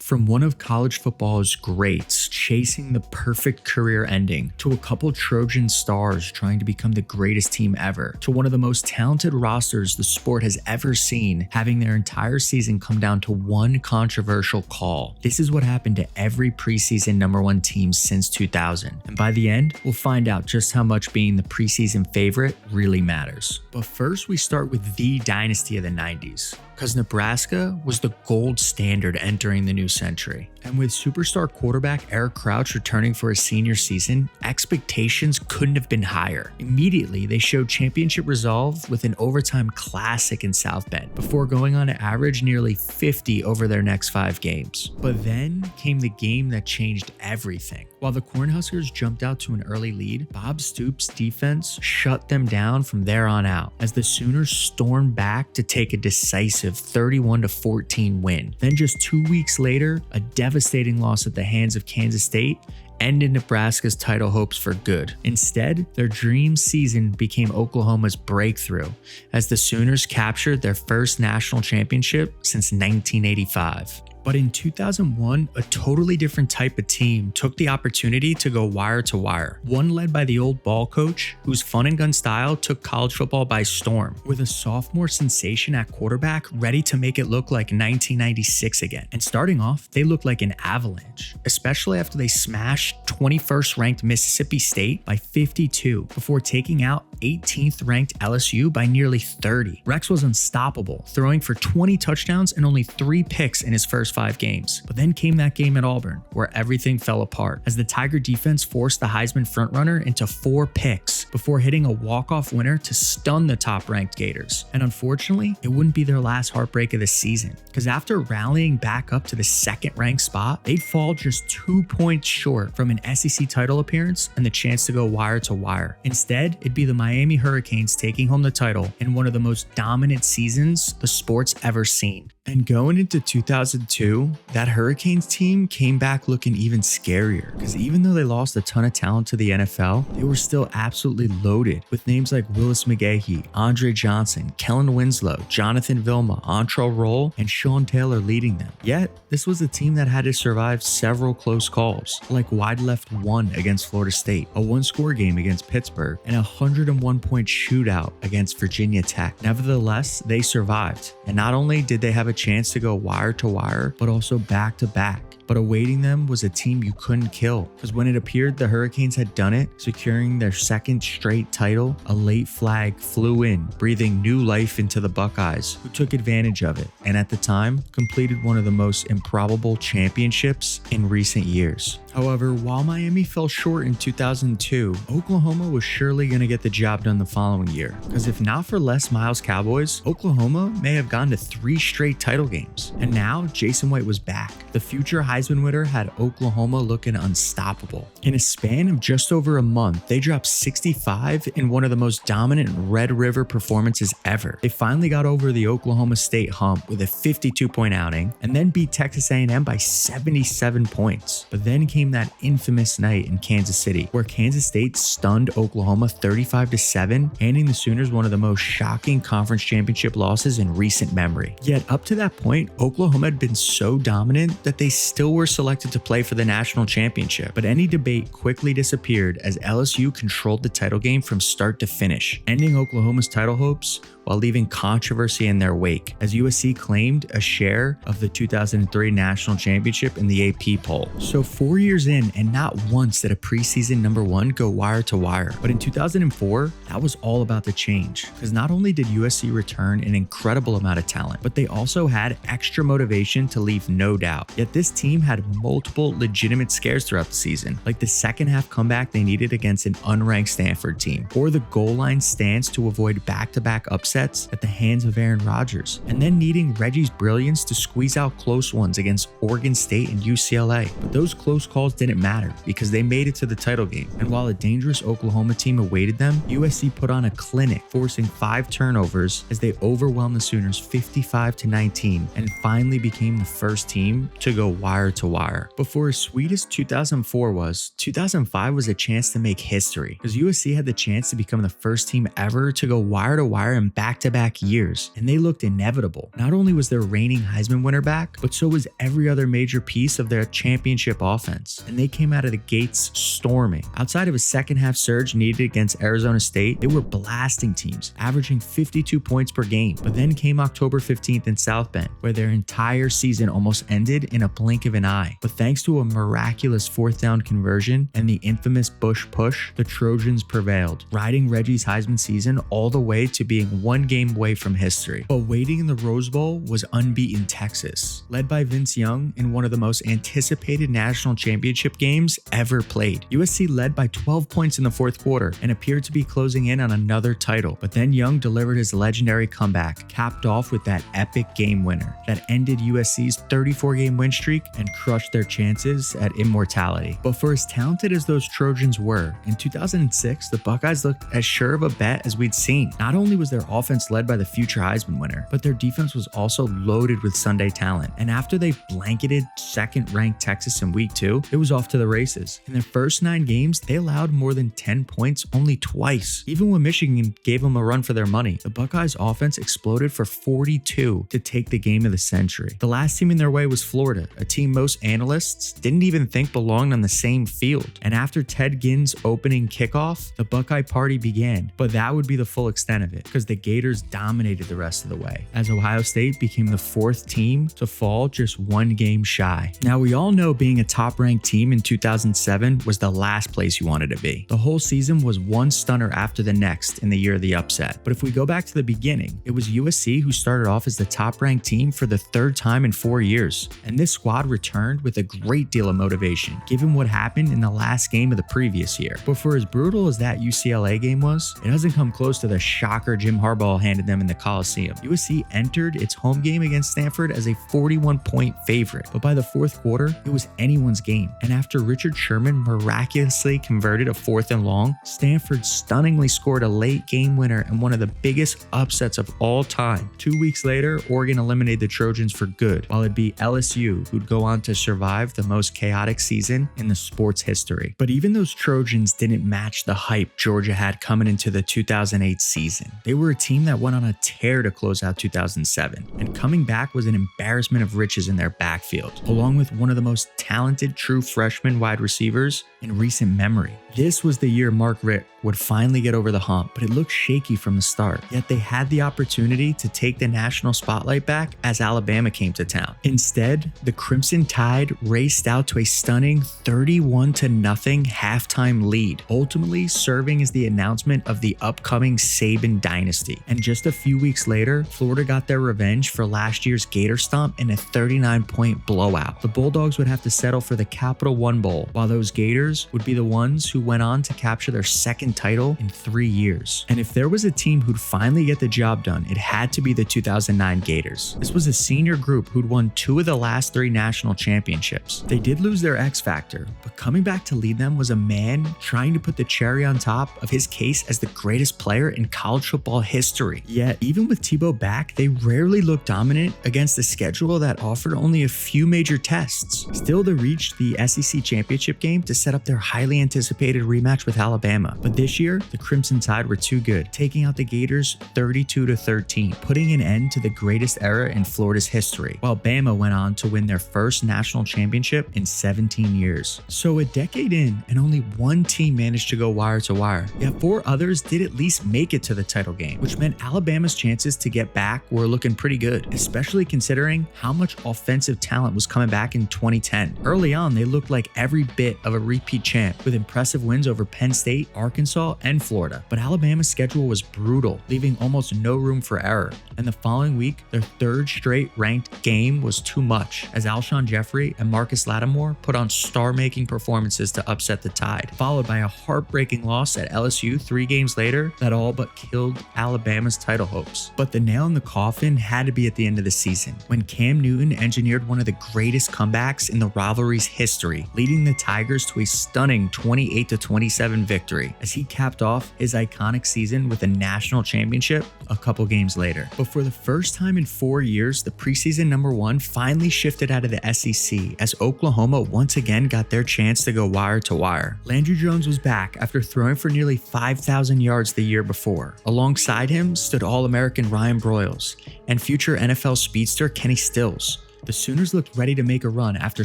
From one of college football's greats chasing the perfect career ending, to a couple Trojan stars trying to become the greatest team ever, to one of the most talented rosters the sport has ever seen having their entire season come down to one controversial call. This is what happened to every preseason #1 team since 2000. And by the end, we'll find out just how much being the preseason favorite really matters. But first, we start with the dynasty of the 90s. Because Nebraska was the gold standard entering the new century. And with superstar quarterback Eric Crouch returning for his senior season, expectations couldn't have been higher. Immediately, they showed championship resolve with an overtime classic in South Bend, before going on to average nearly 50 over their next 5 games. But then came the game that changed everything. While the Cornhuskers jumped out to an early lead, Bob Stoops' defense shut them down from there on out, as the Sooners stormed back to take a decisive 31-14 win. Then just 2 weeks later, a devastating loss at the hands of Kansas State ended Nebraska's title hopes for good. Instead, their dream season became Oklahoma's breakthrough, as the Sooners captured their first national championship since 1985. But in 2001, a totally different type of team took the opportunity to go wire to wire. One led by the old ball coach, whose fun and gun style took college football by storm, with a sophomore sensation at quarterback ready to make it look like 1996 again. And starting off, they looked like an avalanche, especially after they smashed 21st ranked Mississippi State by 52 before taking out 18th ranked LSU by nearly 30. Rex was unstoppable, throwing for 20 touchdowns and only 3 picks in his first 5 games. But then came that game at Auburn, where everything fell apart, as the Tiger defense forced the Heisman frontrunner into 4 picks before hitting a walk-off winner to stun the top-ranked Gators. And unfortunately, it wouldn't be their last heartbreak of the season, because after rallying back up to the second-ranked spot, they'd fall just 2 points short from an SEC title appearance and the chance to go wire to wire. Instead, it'd be the Miami Hurricanes taking home the title in one of the most dominant seasons the sport's ever seen. And going into 2002, that Hurricanes team came back looking even scarier, because even though they lost a ton of talent to the NFL, they were still absolutely loaded with names like Willis McGahee, Andre Johnson, Kellen Winslow, Jonathan Vilma, Antrell Roll, and Sean Taylor leading them. Yet, this was a team that had to survive several close calls, like wide left 1 against Florida State, a 1-score game against Pittsburgh, and a 101-point shootout against Virginia Tech. Nevertheless, they survived, and not only did they have a chance to go wire to wire, but also back to back. But awaiting them was a team you couldn't kill, because when it appeared the Hurricanes had done it, securing their second straight title, a late flag flew in, breathing new life into the Buckeyes, who took advantage of it, and at the time, completed one of the most improbable championships in recent years. However, while Miami fell short in 2002, Oklahoma was surely going to get the job done the following year, because if not for Les Miles' Cowboys, Oklahoma may have gone to 3 straight title games. And now, Jason White was back. The future Heisman winner had Oklahoma looking unstoppable. In a span of just over a month, they dropped 65 in one of the most dominant Red River performances ever. They finally got over the Oklahoma State hump with a 52-point outing, and then beat Texas A&M by 77 points. But then came that infamous night in Kansas City, where Kansas State stunned Oklahoma 35-7, handing the Sooners one of the most shocking conference championship losses in recent memory. Yet up to that point, Oklahoma had been so dominant that they still were selected to play for the national championship. But any debate quickly disappeared as LSU controlled the title game from start to finish, ending Oklahoma's title hopes while leaving controversy in their wake, as USC claimed a share of the 2003 national championship in the AP poll. So 4 years in, and not once did a preseason #1 go wire to wire. But in 2004, that was all about to change, because not only did USC return an incredible amount of talent, but they also had extra motivation to leave no doubt. Yet this team had multiple legitimate scares throughout the season, like the second half comeback they needed against an unranked Stanford team, or the goal line stance to avoid back-to-back upsets at the hands of Aaron Rodgers, and then needing Reggie's brilliance to squeeze out close ones against Oregon State and UCLA. But those close calls didn't matter, because they made it to the title game. And while a dangerous Oklahoma team awaited them, USC put on a clinic, forcing 5 turnovers as they overwhelmed the Sooners 55-19, and finally became the first team to go wire to wire. But for as sweet as 2004 was, 2005 was a chance to make history, because USC had the chance to become the first team ever to go wire to wire in back back-to-back years, and they looked inevitable. Not only was their reigning Heisman winner back, but so was every other major piece of their championship offense, and they came out of the gates storming. Outside of a second-half surge needed against Arizona State, they were blasting teams, averaging 52 points per game. But then came October 15th in South Bend, where their entire season almost ended in a blink of an eye. But thanks to a miraculous fourth down conversion and the infamous Bush push, the Trojans prevailed, riding Reggie's Heisman season all the way to being one game away from history. But waiting in the Rose Bowl was unbeaten Texas, led by Vince Young in one of the most anticipated national championship games ever played. USC led by 12 points in the fourth quarter and appeared to be closing in on another title. But then Young delivered his legendary comeback, capped off with that epic game winner that ended USC's 34-game win streak and crushed their chances at immortality. But for as talented as those Trojans were, in 2006, the Buckeyes looked as sure of a bet as we'd seen. Not only was their offense led by the future Heisman winner, but their defense was also loaded with Sunday talent. And after they blanketed second-ranked Texas in week 2, it was off to the races. In their first 9 games, they allowed more than 10 points only twice. Even when Michigan gave them a run for their money, the Buckeyes offense exploded for 42 to take the game of the century. The last team in their way was Florida, a team most analysts didn't even think belonged on the same field. And after Ted Ginn's opening kickoff, the Buckeye party began. But that would be the full extent of it, because the Gators dominated the rest of the way, as Ohio State became the 4th team to fall just 1 game shy. Now, we all know being a top-ranked team in 2007 was the last place you wanted to be. The whole season was one stunner after the next in the year of the upset. But if we go back to the beginning, it was USC who started off as the top-ranked team for the 3rd time in 4 years. And this squad returned with a great deal of motivation, given what happened in the last game of the previous year. But for as brutal as that UCLA game was, it doesn't come close to the shocker Jim Harbaugh handed them in the Coliseum. USC entered its home game against Stanford as a 41-point favorite, but by the 4th quarter, it was anyone's game. And after Richard Sherman miraculously converted a 4th and long, Stanford stunningly scored a late game winner and one of the biggest upsets of all time. 2 weeks later, Oregon eliminated the Trojans for good, while it beat LSU, who'd go on to survive the most chaotic season in the sport's history. But even those Trojans didn't match the hype Georgia had coming into the 2008 season. They were a team that went on a tear to close out 2007, and coming back was an embarrassment of riches in their backfield, along with one of the most talented true freshman wide receivers in recent memory. This was the year Mark Richt would finally get over the hump, but it looked shaky from the start. Yet they had the opportunity to take the national spotlight back as Alabama came to town. Instead, the Crimson Tide raced out to a stunning 31-0 halftime lead, ultimately serving as the announcement of the upcoming Saban dynasty. And just a few weeks later, Florida got their revenge for last year's Gator Stomp in a 39-point blowout. The Bulldogs would have to settle for the Capital One Bowl, while those Gators would be the ones who went on to capture their 2nd title in 3 years. And if there was a team who'd finally get the job done, it had to be the 2009 Gators. This was a senior group who'd won 2 of the last 3 national championships. They did lose their X factor, but coming back to lead them was a man trying to put the cherry on top of his case as the greatest player in college football history. Yet, even with Tebow back, they rarely looked dominant against a schedule that offered only a few major tests. Still, they reached the SEC championship game to set up their highly anticipated rematch with Alabama. But this year, the Crimson Tide were too good, taking out the Gators 32-13, putting an end to the greatest era in Florida's history, while Bama went on to win their first national championship in 17 years. So a decade in, and only one team managed to go wire to wire, yet 4 others did at least make it to the title game, which meant Alabama's chances to get back were looking pretty good, especially considering how much offensive talent was coming back in 2010. Early on, they looked like every bit of a repeat champ, with impressive wins over Penn State, Arkansas, and Florida. But Alabama's schedule was brutal, leaving almost no room for error. And the following week, their 3rd straight ranked game was too much, as Alshon Jeffrey and Marcus Lattimore put on star-making performances to upset the Tide, followed by a heartbreaking loss at LSU 3 games later that all but killed Alabama's title hopes. But the nail in the coffin had to be at the end of the season, when Cam Newton engineered one of the greatest comebacks in the rivalry's history, leading the Tigers to a stunning 28-27 victory, as he capped off his iconic season with a national championship a couple games later. But for the first time in 4 years, the preseason #1 finally shifted out of the SEC as Oklahoma once again got their chance to go wire to wire. Landry Jones was back after throwing for nearly 5,000 yards the year before. Alongside him stood All-American Ryan Broyles and future NFL speedster Kenny Stills. The Sooners looked ready to make a run after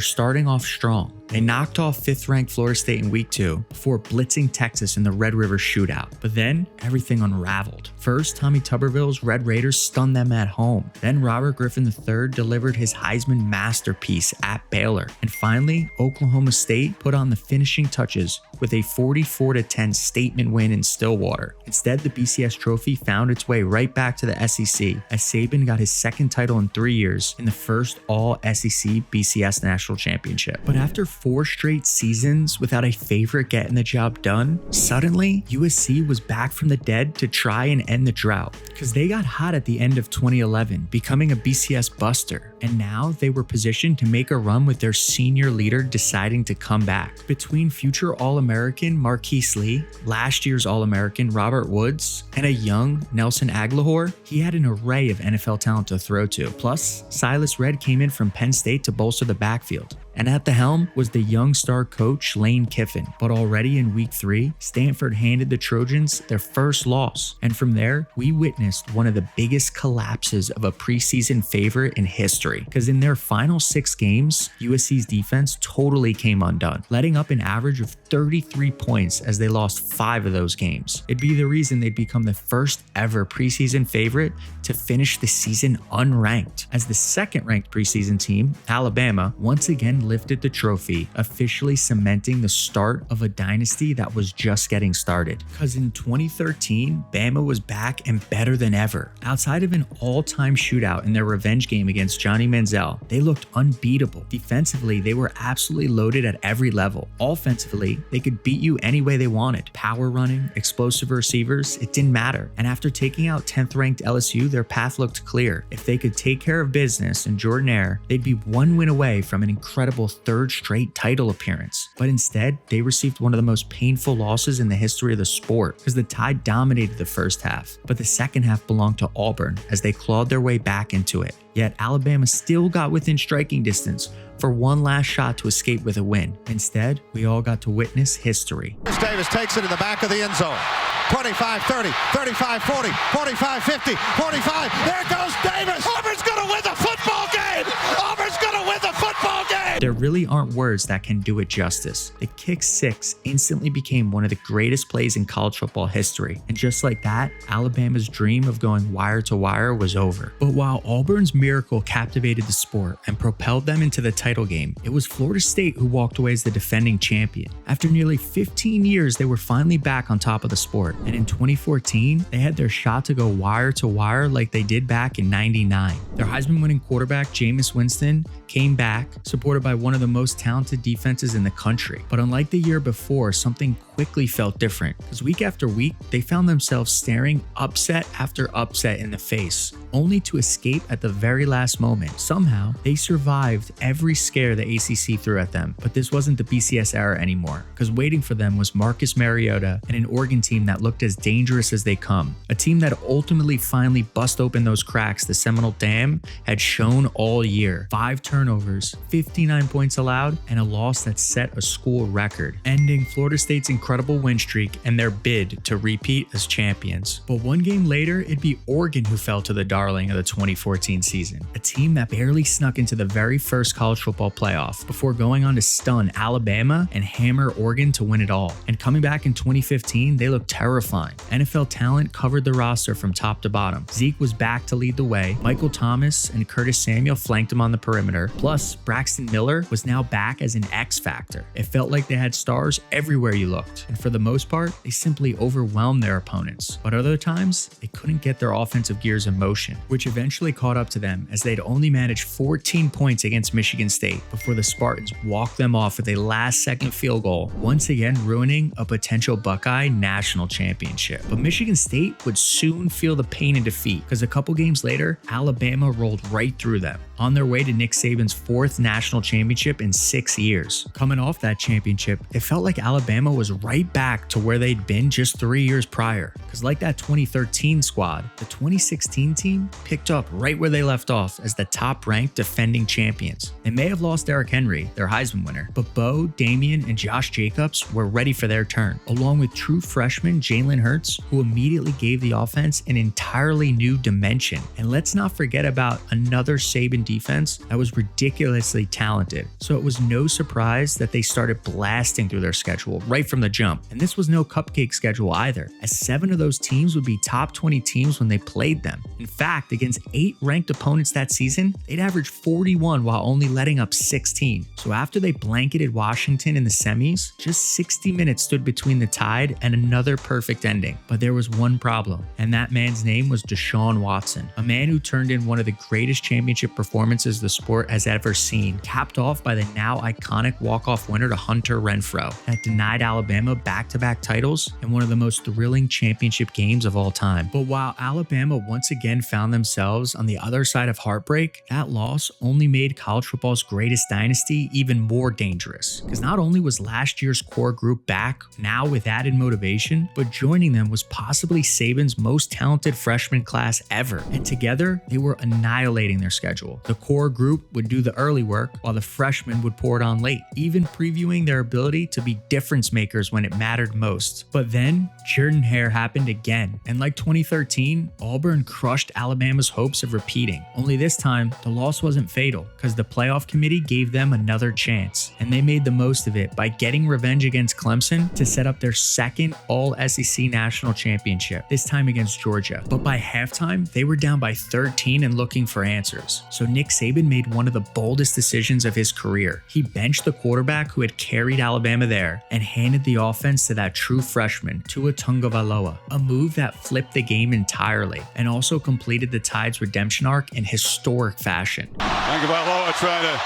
starting off strong. They knocked off 5th-ranked Florida State in Week 2 before blitzing Texas in the Red River Shootout. But then, everything unraveled. First, Tommy Tuberville's Red Raiders stunned them at home. Then Robert Griffin III delivered his Heisman masterpiece at Baylor. And finally, Oklahoma State put on the finishing touches with a 44-10 statement win in Stillwater. Instead, the BCS trophy found its way right back to the SEC as Saban got his second title in 3 years in the first All-SEC BCS National Championship. But after 4 straight seasons without a favorite getting the job done, suddenly USC was back from the dead to try and end the drought, because they got hot at the end of 2011, becoming a BCS buster, and now they were positioned to make a run with their senior leader deciding to come back. Between future All-American Marquise Lee, last year's All-American Robert Woods, and a young Nelson Aguilar, he had an array of NFL talent to throw to. Plus, Silas Redd came in from Penn State to bolster the backfield. And at the helm was the young star coach Lane Kiffin. But already in Week 3, Stanford handed the Trojans their first loss. And from there, we witnessed one of the biggest collapses of a preseason favorite in history. Because in their final 6 games, USC's defense totally came undone, letting up an average of 33 points as they lost 5 of those games. It'd be the reason they'd become the first ever preseason favorite to finish the season unranked. As the second-ranked preseason team, Alabama, once again lifted the trophy, officially cementing the start of a dynasty that was just getting started. Because in 2013, Bama was back and better than ever. Outside of an all-time shootout in their revenge game against Johnny Manziel, they looked unbeatable. Defensively, they were absolutely loaded at every level. Offensively, they could beat you any way they wanted. Power running, explosive receivers, it didn't matter. And after taking out 10th-ranked LSU, their path looked clear. If they could take care of business in Jordan-Hare, they'd be 1 win away from an incredible 3rd straight title appearance. But instead, they received one of the most painful losses in the history of the sport, because the Tide dominated the first half, but the second half belonged to Auburn as they clawed their way back into it. Yet Alabama still got within striking distance for one last shot to escape with a win. Instead, we all got to witness history. Davis takes it in the back of the end zone. 25-30, 35-40, 45-50, 45. There goes Davis. Auburn's going to win the football game. Auburn's going to win the football game. There really aren't words that can do it justice. The kick 6 instantly became one of the greatest plays in college football history. And just like that, Alabama's dream of going wire to wire was over. But while Auburn's miracle captivated the sport and propelled them into the title game, it was Florida State who walked away as the defending champion. After nearly 15 years, they were finally back on top of the sport. And in 2014, they had their shot to go wire to wire like they did back in '99. Their Heisman-winning quarterback, Jameis Winston, came back, supported by one of the most talented defenses in the country. But unlike the year before, something quickly felt different, because week after week, they found themselves staring upset after upset in the face, only to escape at the very last moment. Somehow, they survived every scare the ACC threw at them. But this wasn't the BCS era anymore, because waiting for them was Marcus Mariota and an Oregon team that looked as dangerous as they come. A team that ultimately finally bust open those cracks the Seminole Dam had shown all year. 5 turnovers, 59 points allowed, and a loss that set a school record, ending Florida State's incredible win streak and their bid to repeat as champions. But one game later, it'd be Oregon who fell to the darling of the 2014 season, a team that barely snuck into the very first college football playoff before going on to stun Alabama and hammer Oregon to win it all. And coming back in 2015, they looked terrifying. NFL talent covered the roster from top to bottom. Zeke was back to lead the way. Michael Thomas and Curtis Samuel flanked him on the perimeter. Plus, Braxton Miller was now back as an X factor. It felt like they had stars everywhere you looked. And for the most part, they simply overwhelmed their opponents. But other times, they couldn't get their offensive gears in motion, which eventually caught up to them as they'd only managed 14 points against Michigan State before the Spartans walked them off with a last-second field goal, once again ruining a potential Buckeye national championship. But Michigan State would soon feel the pain and defeat, because a couple games later, Alabama rolled right through them, on their way to Nick Saban's 4th national championship in 6 years. Coming off that championship, it felt like Alabama was right back to where they'd been just 3 years prior. Because like that 2013 squad, the 2016 team picked up right where they left off as the top-ranked defending champions. They may have lost Derrick Henry, their Heisman winner, but Bo, Damian, and Josh Jacobs were ready for their turn, along with true freshman Jalen Hurts, who immediately gave the offense an entirely new dimension. And let's not forget about another Saban defense that was ridiculously talented. So it was no surprise that they started blasting through their schedule right from the jump. And this was no cupcake schedule either, as 7 of those teams would be top 20 teams when they played them. In fact, against 8 ranked opponents that season, they'd average 41 while only letting up 16. So after they blanketed Washington in the semis, just 60 minutes stood between the Tide and another perfect ending. But there was one problem, and that man's name was Deshaun Watson, a man who turned in one of the greatest championship performances the sport has ever seen, capped off by the now iconic walk-off winner to Hunter Renfrow that denied Alabama back-to-back titles in one of the most thrilling championship games of all time. But while Alabama once again found themselves on the other side of heartbreak, that loss only made college football's greatest dynasty even more dangerous. Because not only was last year's core group back, now with added motivation, but joining them was possibly Saban's most talented freshman class ever. And together, they were annihilating their schedule. The core group would do the early work, while the freshmen would pour it on late, even previewing their ability to be difference makers when it mattered most. But then, Jordan Hare happened again, and like 2013, Auburn crushed Alabama's hopes of repeating. Only this time, the loss wasn't fatal, because the playoff committee gave them another chance, and they made the most of it by getting revenge against Clemson to set up their second All-SEC National Championship, this time against Georgia. But by halftime, they were down by 13 and looking for answers. So Nick Saban made one of the boldest decisions of his career. He benched the quarterback who had carried Alabama there and handed the offense to that true freshman, Tua Tagovailoa, a move that flipped the game entirely and also completed the Tide's redemption arc in historic fashion. Tagovailoa trying to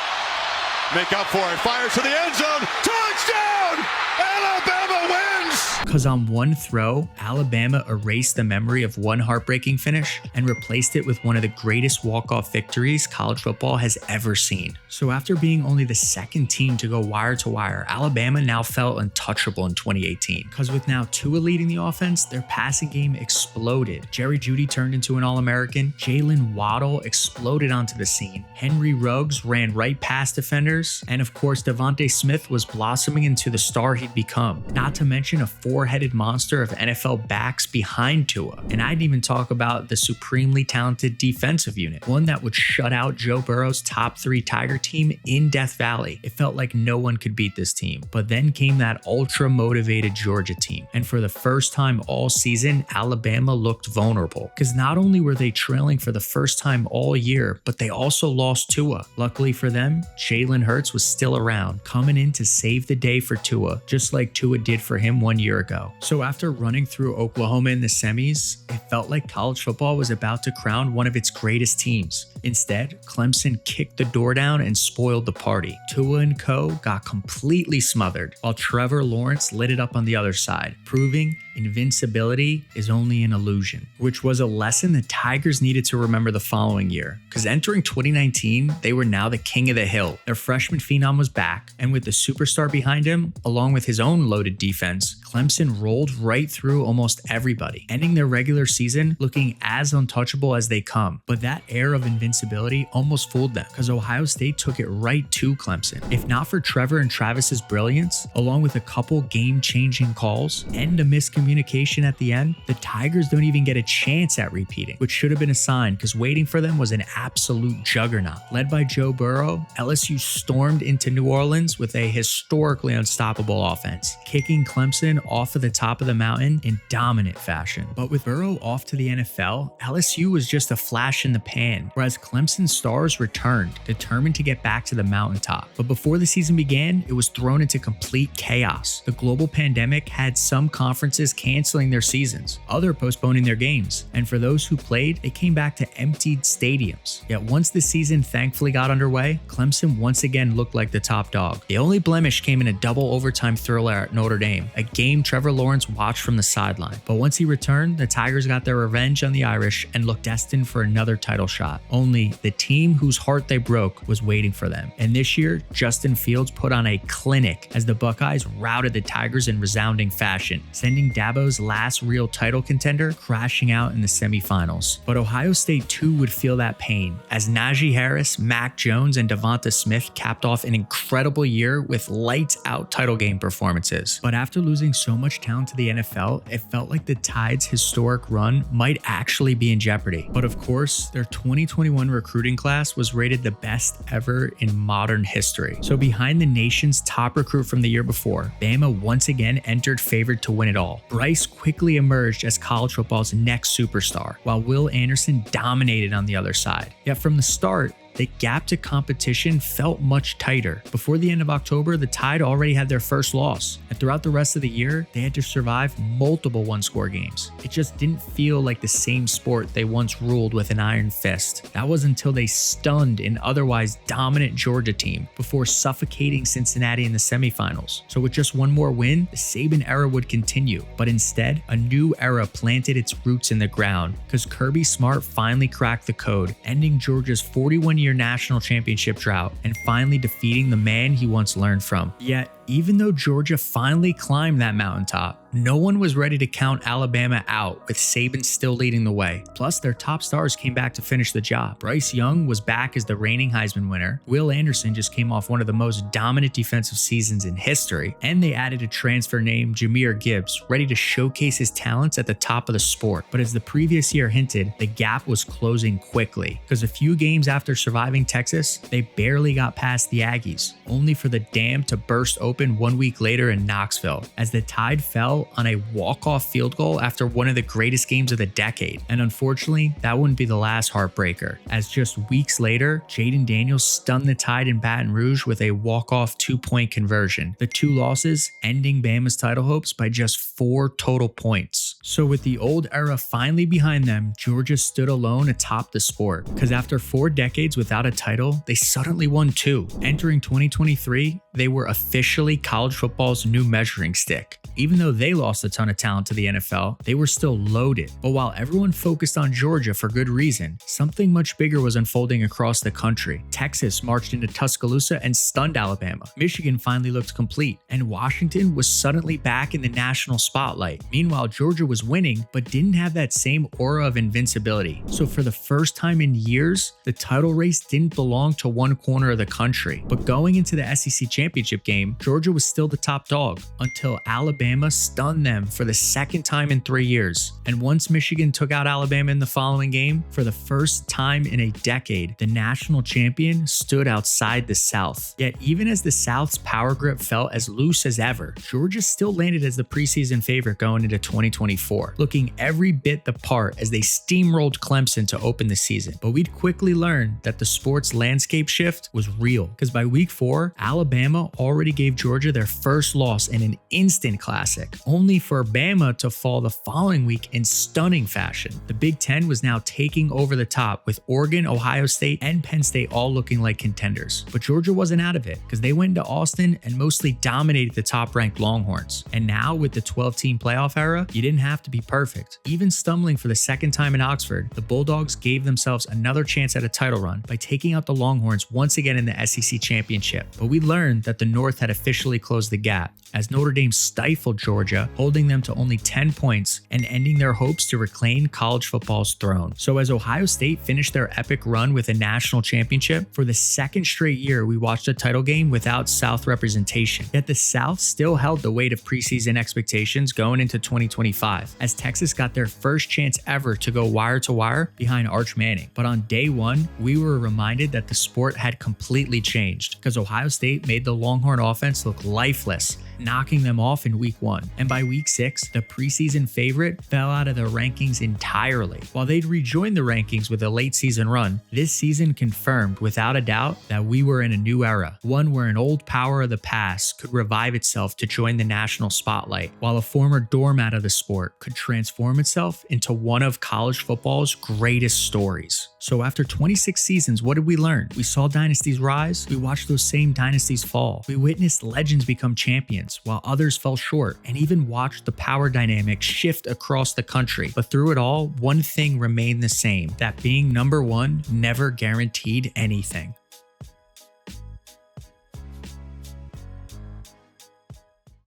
make up for it. Fires to the end zone. Touchdown! Alabama wins! Because on one throw, Alabama erased the memory of one heartbreaking finish and replaced it with one of the greatest walk-off victories college football has ever seen. So after being only the second team to go wire to wire, Alabama now felt untouchable in 2018. Because with now Tua leading the offense, their passing game exploded. Jerry Jeudy turned into an All-American. Jalen Waddle exploded onto the scene. Henry Ruggs ran right past defenders. And of course, Devontae Smith was blossoming into the star he'd become. Not to mention a four-headed monster of NFL backs behind Tua. And I didn't even talk about the supremely talented defensive unit, one that would shut out Joe Burrow's top 3 Tiger team in Death Valley. It felt like no one could beat this team. But then came that ultra-motivated Georgia team. And for the first time all season, Alabama looked vulnerable. Because not only were they trailing for the first time all year, but they also lost Tua. Luckily for them, Jalen Hurts was still around, coming in to save the day for Tua, just like Tua did for him 1 year ago. So after running through Oklahoma in the semis, it felt like college football was about to crown one of its greatest teams. Instead, Clemson kicked the door down and spoiled the party. Tua and co got completely smothered, while Trevor Lawrence lit it up on the other side, proving invincibility is only an illusion, which was a lesson the Tigers needed to remember the following year. Because entering 2019, they were now the king of the hill. Their freshman phenom was back, and with the superstar behind him, along with his own loaded defense, Clemson rolled right through almost everybody, ending their regular season looking as untouchable as they come. But that air of invincibility almost fooled them, because Ohio State took it right to Clemson. If not for Trevor and Travis's brilliance, along with a couple game-changing calls and a miscommunication at the end, the Tigers don't even get a chance at repeating, which should have been a sign, because waiting for them was an absolute juggernaut. Led by Joe Burrow, LSU stormed into New Orleans with a historically unstoppable offense, kicking Clemson off of the top of the mountain in dominant fashion. But with Burrow off to the NFL, LSU was just a flash in the pan, whereas Clemson stars returned, determined to get back to the mountaintop. But before the season began, it was thrown into complete chaos. The global pandemic had some conferences canceling their seasons, other postponing their games, and for those who played, they came back to emptied stadiums. Yet once the season thankfully got underway, Clemson once again looked like the top dog. The only blemish came in a double overtime thriller at Notre Dame, a game Trevor Lawrence watched from the sideline. But once he returned, the Tigers got their revenge on the Irish and looked destined for another title shot. Only the team whose heart they broke was waiting for them. And this year, Justin Fields put on a clinic as the Buckeyes routed the Tigers in resounding fashion, sending Dabo's last real title contender crashing out in the semifinals. But Ohio State too would feel that pain, as Najee Harris, Mac Jones, and Devonta Smith capped off an incredible year with lights-out title game performances. But after losing so much talent to the NFL, it felt like the Tide's historic run might actually be in jeopardy. But of course, their 2021 recruiting class was rated the best ever in modern history. So behind the nation's top recruit from the year before, Bama once again entered favored to win it all. Bryce quickly emerged as college football's next superstar, while Will Anderson dominated on the other side. Yet from the start, the gap to competition felt much tighter. Before the end of October, the Tide already had their first loss, and throughout the rest of the year, they had to survive multiple one-score games. It just didn't feel like the same sport they once ruled with an iron fist. That was until they stunned an otherwise dominant Georgia team before suffocating Cincinnati in the semifinals. So with just one more win, the Saban era would continue, but instead, a new era planted its roots in the ground because Kirby Smart finally cracked the code, ending Georgia's 41-year national championship drought and finally defeating the man he once learned from. Yet, even though Georgia finally climbed that mountaintop, no one was ready to count Alabama out, with Saban still leading the way. Plus, their top stars came back to finish the job. Bryce Young was back as the reigning Heisman winner. Will Anderson just came off one of the most dominant defensive seasons in history. And they added a transfer named Jahmyr Gibbs, ready to showcase his talents at the top of the sport. But as the previous year hinted, the gap was closing quickly, because a few games after surviving Texas, they barely got past the Aggies, only for the dam to burst open 1 week later in Knoxville, as the Tide fell on a walk-off field goal after one of the greatest games of the decade. And unfortunately, that wouldn't be the last heartbreaker, as just weeks later, Jaden Daniels stunned the Tide in Baton Rouge with a walk-off 2-point conversion. The two losses ending Bama's title hopes by just 4 total points. So with the old era finally behind them, Georgia stood alone atop the sport, because after 4 decades without a title, they suddenly won 2. Entering 2023, they were officially college football's new measuring stick. Even though they lost a ton of talent to the NFL, they were still loaded. But while everyone focused on Georgia for good reason, something much bigger was unfolding across the country. Texas marched into Tuscaloosa and stunned Alabama. Michigan finally looked complete, and Washington was suddenly back in the national spotlight. Meanwhile, Georgia was winning, but didn't have that same aura of invincibility. So for the first time in years, the title race didn't belong to one corner of the country. But going into the SEC championship game, Georgia was still the top dog until Alabama stunned them for the second time in 3 years. And once Michigan took out Alabama in the following game, for the first time in a decade, the national champion stood outside the South. Yet even as the South's power grip felt as loose as ever, Georgia still landed as the preseason favorite going into 2024, looking every bit the part as they steamrolled Clemson to open the season. But we'd quickly learn that the sports landscape shift was real, because by week 4, Alabama already gave Georgia their first loss in an instant classic, only for Bama to fall the following week in stunning fashion. The Big Ten was now taking over the top, with Oregon, Ohio State, and Penn State all looking like contenders. But Georgia wasn't out of it, because they went into Austin and mostly dominated the top-ranked Longhorns. And now with the 12-team playoff era, you didn't have to be perfect. Even stumbling for the second time in Oxford, the Bulldogs gave themselves another chance at a title run by taking out the Longhorns once again in the SEC championship. But we learned that the North had officially closed the gap, as Notre Dame stifled Georgia, holding them to only 10 points and ending their hopes to reclaim college football's throne. So as Ohio State finished their epic run with a national championship, for the second straight year, we watched a title game without South representation. Yet the South still held the weight of preseason expectations going into 2025, as Texas got their first chance ever to go wire to wire behind Arch Manning. But on day 1, we were reminded that the sport had completely changed, because Ohio State made the Longhorn offense look lifeless, knocking them off in week 1. And by week 6, the preseason favorite fell out of the rankings entirely. While they'd rejoined the rankings with a late season run, this season confirmed without a doubt that we were in a new era, one where an old power of the past could revive itself to join the national spotlight, while a former doormat of the sport could transform itself into one of college football's greatest stories. So after 26 seasons, what did we learn? We saw dynasties rise, we watched those same dynasties fall, we witnessed legends become champions, confidence, while others fell short, and even watched the power dynamic shift across the country. But through it all, one thing remained the same, that being number one never guaranteed anything.